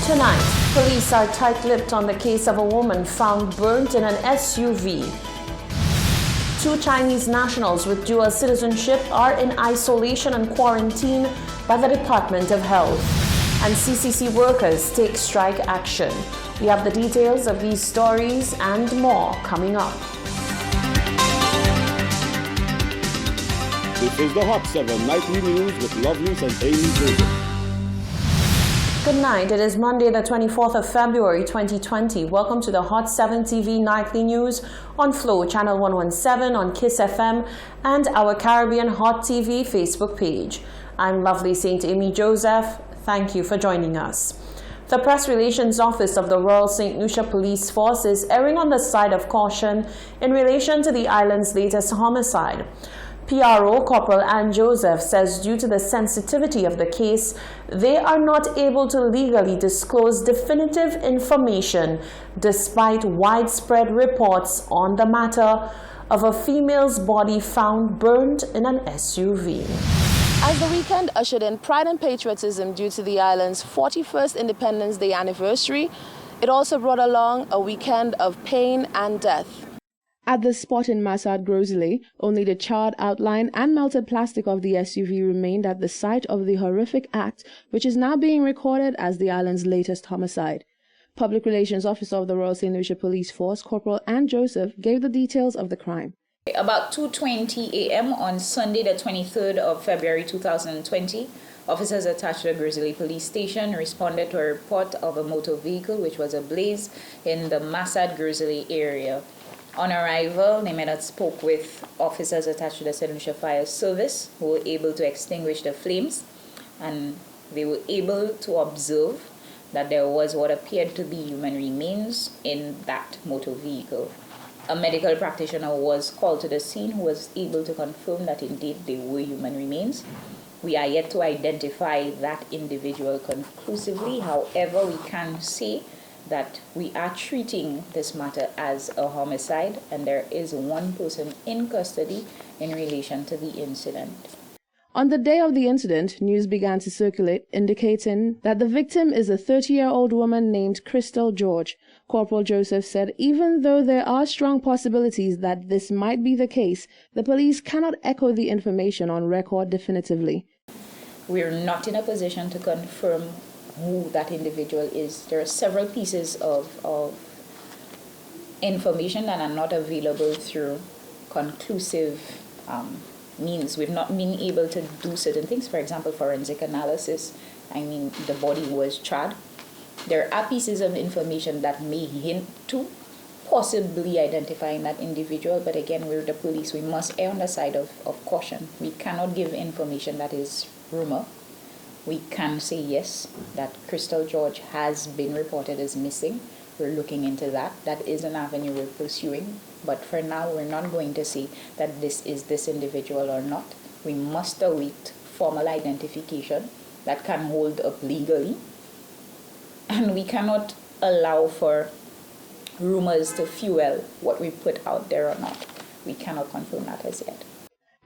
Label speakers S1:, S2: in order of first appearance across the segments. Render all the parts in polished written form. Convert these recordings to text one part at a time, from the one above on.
S1: Tonight, police are tight-lipped on the case of a woman found burnt in an SUV. 2 Chinese nationals with dual citizenship are in isolation and quarantine by the Department of Health. And CCC workers take strike action. We have the details of these stories and more coming up.
S2: This is the Hot 7 Nightly News with Loveless and Amy Joseph.
S1: Good night. It is Monday, the 24th of February, 2020. Welcome to the Hot 7 TV Nightly News on Flow, Channel 117 on KISS FM and our Caribbean Hot TV Facebook page. I'm Lovely St. Amy Joseph. Thank you for joining us. The Press Relations Office of the Royal St. Lucia Police Force is erring on the side of caution in relation to the island's latest homicide. PRO Corporal Anne Joseph says due to the sensitivity of the case, they are not able to legally disclose definitive information despite widespread reports on the matter of a female's body found burned in an SUV.
S3: As the weekend ushered in pride and patriotism due to the island's 41st Independence Day anniversary, it also brought along a weekend of pain and death. At the spot in Massad Grosley, only the charred outline and melted plastic of the SUV remained at the site of the horrific act, which is now being recorded as the island's latest homicide. Public Relations Officer of the Royal St. Lucia Police Force, Corporal Anne Joseph, gave the details of the crime.
S4: About 2:20 a.m. on Sunday, the 23rd of February 2020, officers attached to the Grizzly Police Station responded to a report of a motor vehicle which was ablaze in the Massad Grizzly area. On arrival, they met and spoke with officers attached to the St. Lucia Fire Service who were able to extinguish the flames, and they were able to observe that there was what appeared to be human remains in that motor vehicle. A medical practitioner was called to the scene who was able to confirm that indeed they were human remains. We are yet to identify that individual conclusively. However, we can say that we are treating this matter as a homicide, and there is one person in custody in relation to the incident.
S3: On the day of the incident, news began to circulate indicating that the victim is a 30-year-old woman named Crystal George. Corporal Joseph said even though there are strong possibilities that this might be the case, the police cannot echo the information on record definitively.
S4: We're not in a position to confirm who that individual is. There are several pieces of information that are not available through conclusive means. We've not been able to do certain things, for example, forensic analysis. The body was charred. There are pieces of information that may hint to possibly identifying that individual, but again, we're the police. We must err on the side of caution. We cannot give information that is rumor. We can say yes, that Crystal George has been reported as missing. We're looking into that. That is an avenue we're pursuing. But for now, we're not going to say that this is this individual or not. We must await formal identification that can hold up legally. And we cannot allow for rumors to fuel what we put out there or not. We cannot confirm that as yet.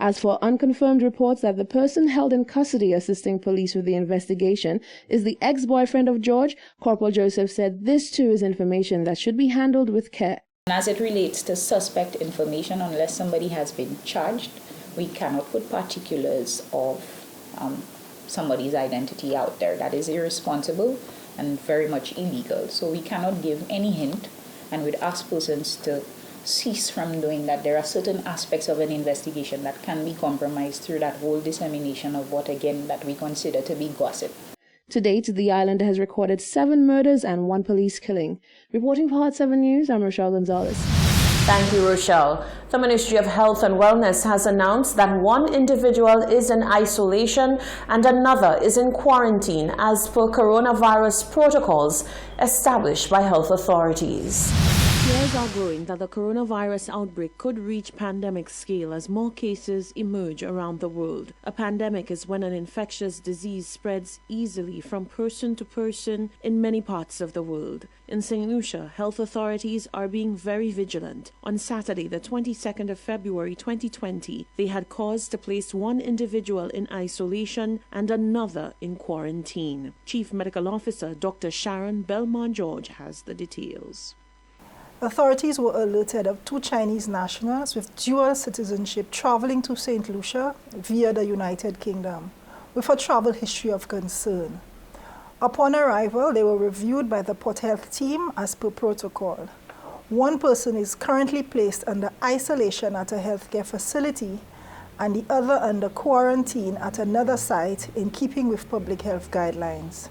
S3: As for unconfirmed reports that the person held in custody assisting police with the investigation is the ex-boyfriend of George, Corporal Joseph said this too is information that should be handled with care.
S4: As it relates to suspect information, unless somebody has been charged, we cannot put particulars of somebody's identity out there. That is irresponsible and very much illegal. So we cannot give any hint, and we'd ask persons to cease from doing that. There are certain aspects of an investigation that can be compromised through that whole dissemination of what, again, that we consider to be gossip.
S3: To date, the island has recorded 7 murders and 1 police killing. Reporting for Hot 7 News, I'm Rochelle Gonzalez.
S1: Thank you, Rochelle. The Ministry of Health and Wellness has announced that 1 individual is in isolation and another is in quarantine as per coronavirus protocols established by health authorities. Fears are growing that the coronavirus outbreak could reach pandemic scale as more cases emerge around the world. A pandemic is when an infectious disease spreads easily from person to person in many parts of the world. In St. Lucia, health authorities are being very vigilant. On Saturday, the 22nd of February 2020, they had cause to place one individual in isolation and another in quarantine. Chief Medical Officer Dr. Sharon Belmont George has the details.
S5: Authorities were alerted of 2 Chinese nationals with dual citizenship traveling to St. Lucia via the United Kingdom with a travel history of concern. Upon arrival, they were reviewed by the Port Health team as per protocol. One person is currently placed under isolation at a healthcare facility and the other under quarantine at another site in keeping with public health guidelines.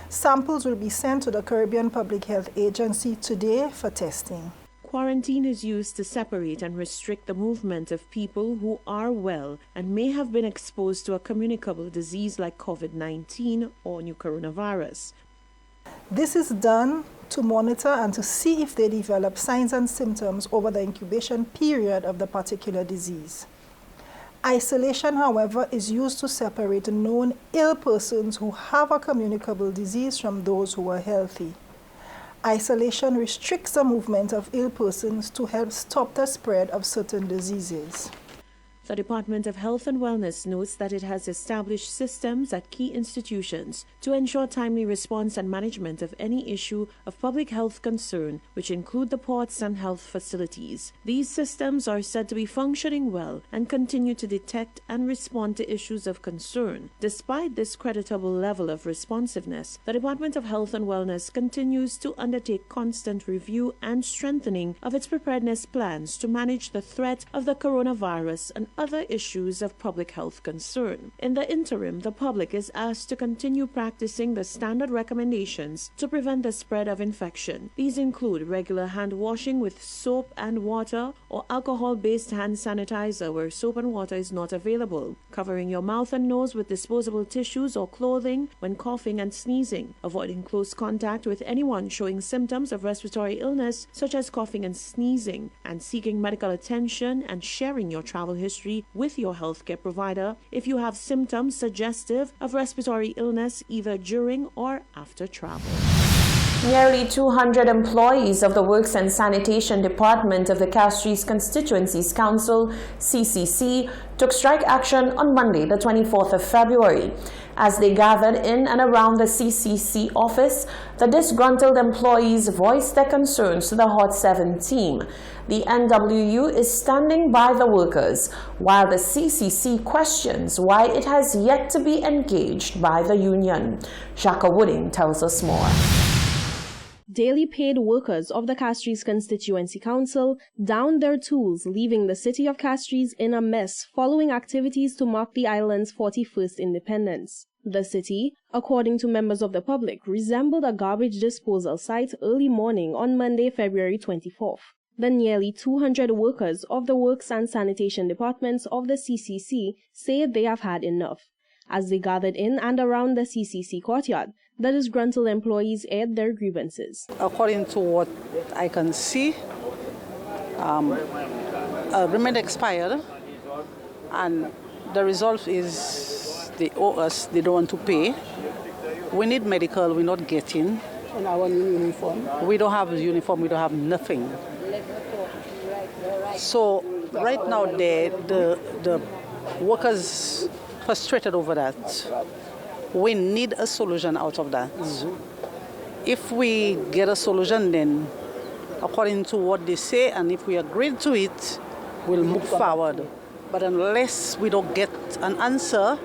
S5: Samples will be sent to the Caribbean Public Health Agency today for testing.
S1: Quarantine is used to separate and restrict the movement of people who are well and may have been exposed to a communicable disease like COVID-19 or new coronavirus.
S5: This is done to monitor and to see if they develop signs and symptoms over the incubation period of the particular disease. Isolation, however, is used to separate known ill persons who have a communicable disease from those who are healthy. Isolation restricts the movement of ill persons to help stop the spread of certain diseases.
S1: The Department of Health and Wellness notes that it has established systems at key institutions to ensure timely response and management of any issue of public health concern, which include the ports and health facilities. These systems are said to be functioning well and continue to detect and respond to issues of concern. Despite this creditable level of responsiveness, the Department of Health and Wellness continues to undertake constant review and strengthening of its preparedness plans to manage the threat of the coronavirus and other issues of public health concern. In the interim, the public is asked to continue practicing the standard recommendations to prevent the spread of infection. These include regular hand washing with soap and water or alcohol-based hand sanitizer where soap and water is not available, covering your mouth and nose with disposable tissues or clothing when coughing and sneezing, avoiding close contact with anyone showing symptoms of respiratory illness such as coughing and sneezing, and seeking medical attention and sharing your travel history with your healthcare provider if you have symptoms suggestive of respiratory illness either during or after travel. Nearly 200 employees of the Works and Sanitation Department of the Castries Constituencies Council, CCC, took strike action on Monday, the 24th of February. As they gathered in and around the CCC office, the disgruntled employees voiced their concerns to the Hot 7 team. The NWU is standing by the workers, while the CCC questions why it has yet to be engaged by the union. Shaka Wooding tells us more.
S6: Daily paid workers of the Castries Constituency Council downed their tools, leaving the city of Castries in a mess following activities to mark the island's 41st independence. The city, according to members of the public, resembled a garbage disposal site early morning on Monday, February 24th. The nearly 200 workers of the Works and Sanitation Departments of the CCC say they have had enough. As they gathered in and around the CCC courtyard, the disgruntled employees aired their grievances.
S7: According to what I can see, agreement expired, and the result is they owe us, they don't want to pay. We need medical, we're not getting.
S8: And our new uniform?
S7: We don't have a uniform, we don't have nothing. So right now the workers frustrated over that. We need a solution out of that. If we get a solution, then according to what they say, and if we agree to it, we'll move forward. But unless we don't get an answer,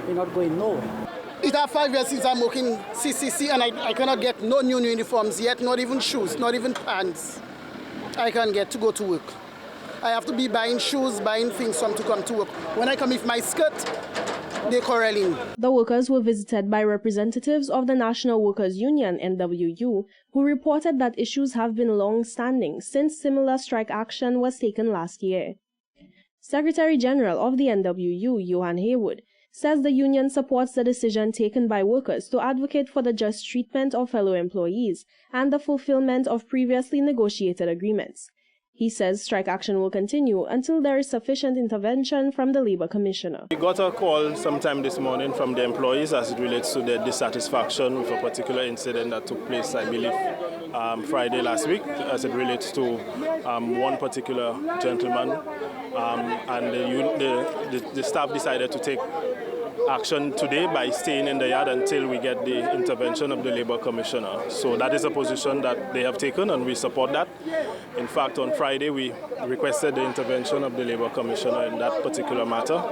S7: we're not going nowhere.
S8: It has 5 years since I'm working CCC, and I cannot get no new uniforms yet, not even shoes, not even pants. I can't get to go to work. I have to be buying shoes, buying things to come to work. When I come with my skirt, they're quarreling.
S6: The workers were visited by representatives of the National Workers Union, NWU, who reported that issues have been long-standing since similar strike action was taken last year. Secretary General of the NWU, Johan Haywood, says the union supports the decision taken by workers to advocate for the just treatment of fellow employees and the fulfillment of previously negotiated agreements. He says strike action will continue until there is sufficient intervention from the Labour Commissioner.
S9: We got a call sometime this morning from the employees as it relates to their dissatisfaction with a particular incident that took place, I believe, Friday last week, as it relates to one particular gentleman. And the staff decided to take action today by staying in the yard until we get the intervention of the Labour Commissioner. So that is a position that they have taken and we support that. In fact, on Friday we requested the intervention of the Labour Commissioner in that particular matter.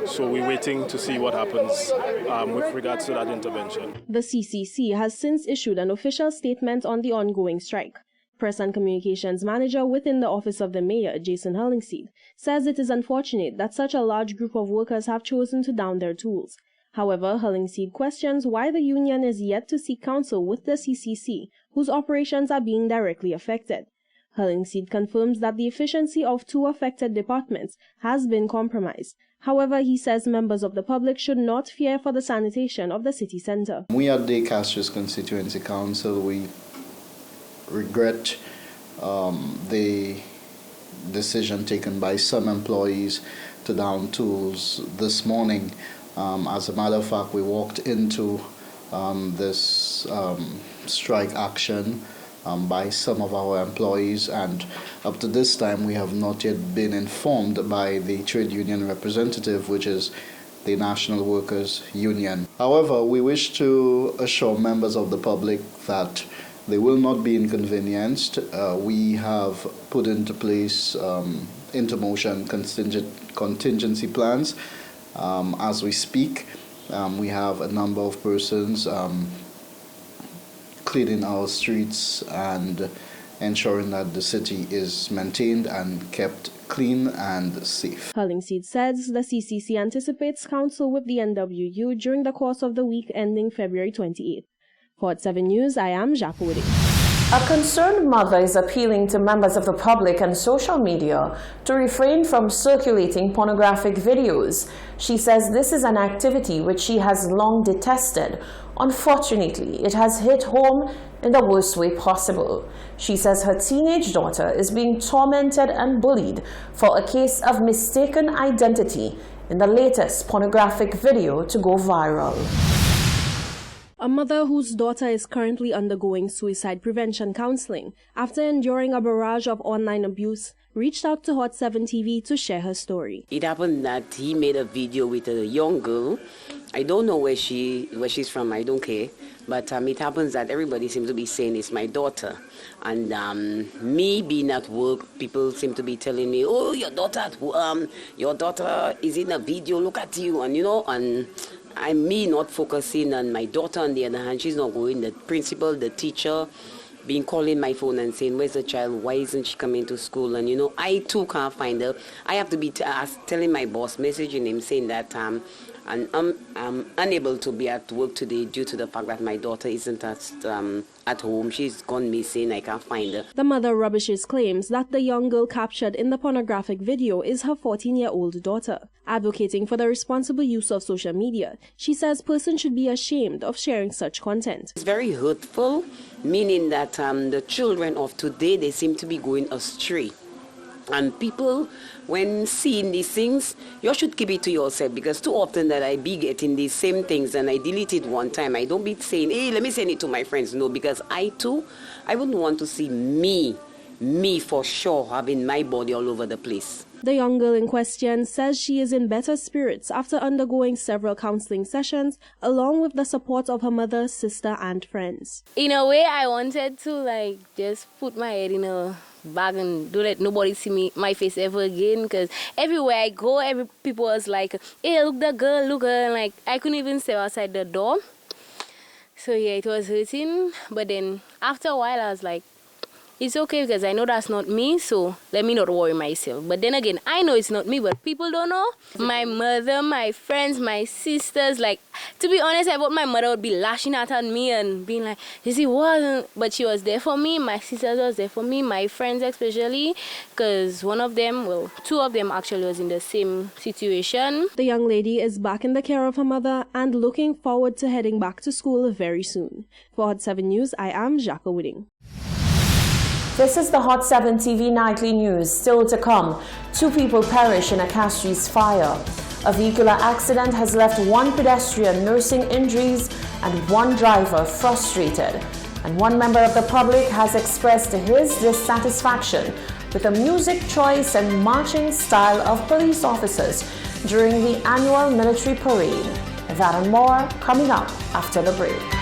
S9: So we're waiting to see what happens with regards to that intervention.
S6: The CCC has since issued an official statement on the ongoing strike. Press and Communications Manager within the Office of the Mayor, Jason Hellingseed, says it is unfortunate that such a large group of workers have chosen to down their tools. However, Hellingseed questions why the union is yet to seek counsel with the CCC, whose operations are being directly affected. Hellingseed confirms that the efficiency of two affected departments has been compromised. However, he says members of the public should not fear for the sanitation of the city centre.
S10: We at the Castries Constituency Council, we regret the decision taken by some employees to down tools this morning. As a matter of fact, we walked into this strike action by some of our employees, and up to this time we have not yet been informed by the trade union representative, which is the National Workers Union. However, we wish to assure members of the public that they will not be inconvenienced. We have put into place, into motion, contingency plans. As we speak, we have a number of persons cleaning our streets and ensuring that the city is maintained and kept clean and safe.
S6: Hellingseed says the CCC anticipates counsel with the NWU during the course of the week ending February 28th. For Hot 7 News, I am Japode.
S1: A concerned mother is appealing to members of the public and social media to refrain from circulating pornographic videos. She says this is an activity which she has long detested. Unfortunately, it has hit home in the worst way possible. She says her teenage daughter is being tormented and bullied for a case of mistaken identity in the latest pornographic video to go viral.
S6: A mother whose daughter is currently undergoing suicide prevention counseling after enduring a barrage of online abuse reached out to Hot 7 TV to share her story.
S11: It happened that he made a video with a young girl. I don't know where she's from, I don't care. But it happens that everybody seems to be saying it's my daughter. And me being at work, people seem to be telling me, oh, your daughter is in a video, look at you. And and me not focusing on my daughter. On the other hand, she's not going. The principal, the teacher, been calling my phone and saying, where's the child? Why isn't she coming to school? And I too can't find her. I have to be telling my boss, messaging him, saying that and I'm unable to be at work today due to the fact that my daughter isn't at home. She's gone missing. I can't find her.
S6: The mother rubbishes claims that the young girl captured in the pornographic video is her 14-year-old daughter. Advocating for the responsible use of social media, she says persons should be ashamed of sharing such content.
S11: It's very hurtful, meaning that the children of today, they seem to be going astray. And people, when seeing these things, you should keep it to yourself, because too often that I be getting these same things and I delete it one time. I don't be saying, hey, let me send it to my friends. No, because I wouldn't want to see me for sure having my body all over the place.
S6: The young girl in question says she is in better spirits after undergoing several counseling sessions, along with the support of her mother, sister, and friends.
S12: In a way, I wanted to just put my head in a bag and don't let nobody see my face ever again, because everywhere I go, people was like, hey, look the girl, look her. And I couldn't even step outside the door. So yeah, it was hurting. But then after a while, I was like, it's okay because I know that's not me, so let me not worry myself. But then again, I know it's not me, but people don't know. My mother, my friends, my sisters, like, to be honest, I thought my mother would be lashing out at me and being like, this it wasn't, but she was there for me. My sisters was there for me, my friends especially, because one of them, well, two of them actually was in the same situation.
S6: The young lady is back in the care of her mother and looking forward to heading back to school very soon. For Hot 7 News, I am Jacques Wooding.
S1: This is the Hot 7 TV Nightly News. Still to come, 2 people perish in a Castries fire. A vehicular accident has left 1 pedestrian nursing injuries and 1 driver frustrated. And 1 member of the public has expressed his dissatisfaction with the music choice and marching style of police officers during the annual military parade. That and more coming up after the break.